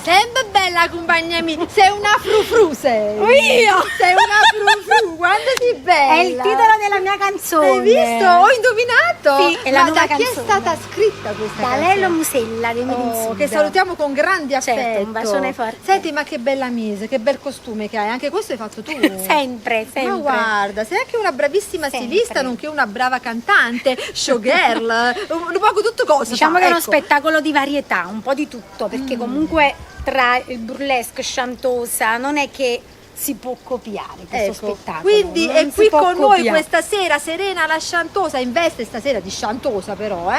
Sempre bella compagnia mia, sei una frufru sei. Io? Sei una frufru, quando sei bella. È il titolo della mia canzone. Hai visto? Ho indovinato? Sì, è la Ma nuova da chi è canzone. stata scritta questa Da canzone? Lello Musella di Made in Oh, Sud. che salutiamo con grande affetto. Certo, un bacione forte. Senti, ma che bella mise, che bel costume che hai. Anche questo hai fatto tu. Sempre. Ma guarda, sei anche una bravissima Sempre. stilista, nonché una brava cantante, showgirl, un poco tutto cosa. Diciamo fa, che è uno ecco. spettacolo di varietà, un po' di tutto, perché comunque tra il burlesque, chantosa, non è che si può copiare questo Ecco, spettacolo. quindi non è si qui può con noi copiare. questa sera Serena la Chantosa, in veste stasera di Chantosa però,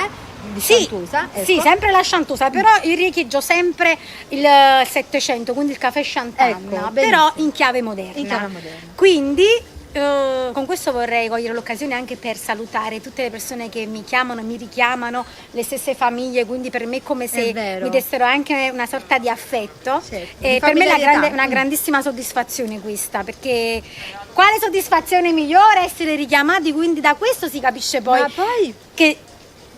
di Sì, Chantosa, ecco. sì, sempre la chantosa, però io riecheggiò sempre il 700, quindi il caffè Chantanna, Ecco, però benissimo. in chiave moderna. In chiave moderna. Quindi con questo vorrei cogliere l'occasione anche per salutare tutte le persone che mi chiamano, mi richiamano, le stesse famiglie, quindi per me è come se vero. mi dessero anche una sorta di affetto. Certo, E di per me è familiarità. una grandissima soddisfazione questa, perché quale soddisfazione migliore essere richiamati, quindi da questo si capisce poi, Ma poi che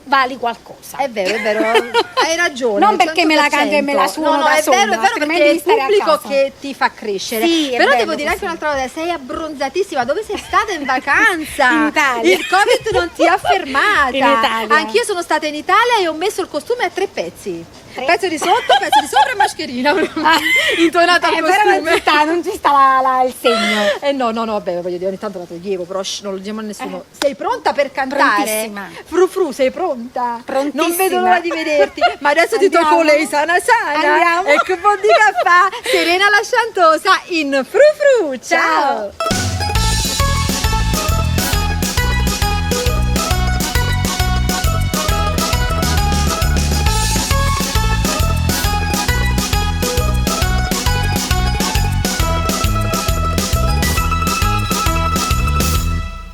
vali qualcosa. è vero, hai ragione. Non perché me la canto e me la 100%. suono no, da è sola, vero altrimenti perché è devi il stare a pubblico casa. che ti fa crescere. Sì, è però bello devo dire anche così. un'altra cosa, sei abbronzatissima, dove sei stata in vacanza? In Italia. Il Covid non ti ha fermata. In Italia. Anch'io sono stata in Italia e ho messo il costume a 3 pezzi. Pezzo di sotto, pezzo di sopra e mascherina. Intonata al Però costume. non ci sta il segno. No, vabbè, voglio dire, ogni tanto la toglievo, però non lo diciamo a nessuno. Sei pronta per cantare? Prontissima. Frufru, sei pronta? Prontissima. Non vedo l'ora di vederti. Ma adesso ti Andiamo? tocco lei sana. Andiamo? E che buon di caffè. Serena la Chantosa in Frufru. Ciao.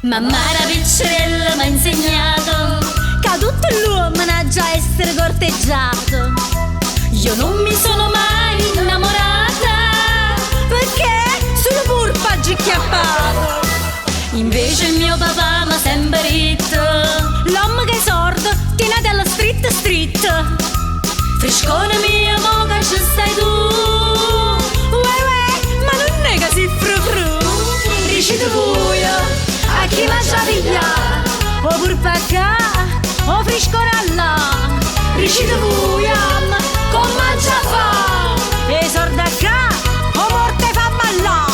Mamma era piccerella mi ha insegnato che tutto l'uomo ha già essere corteggiato. Io non mi sono mai innamorata perché sono pur chiappato. Invece il mio papà mi ha sempre detto l'uomo che è sordo tiene alla street. Frescone mio, mo che ci stai tu. Uè, ma non è che si frufru. Dici tu buio a chi la giaviglia, o pur pacca, o friscoralla, ricito vuiam, come già fa, e sorda ca, o morte fa balla.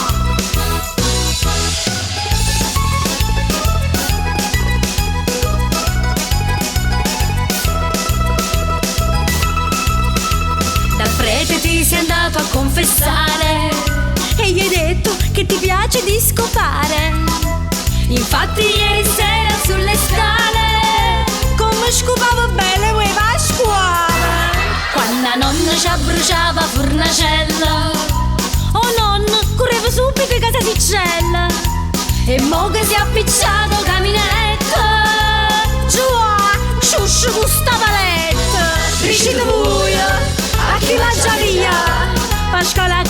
Dal prete ti sei andato a confessare e gli hai detto che ti piace di scopare. Infatti ieri sera sulle scale come scopavo bene va a scuola. Quando la nonna ci bruciava fornacella, oh nonna correva subito in casa di cella. E mo che si è appicciato caminetto, giù a sciuscio gusta paletta. Ricito buio a chi la già via, Pascola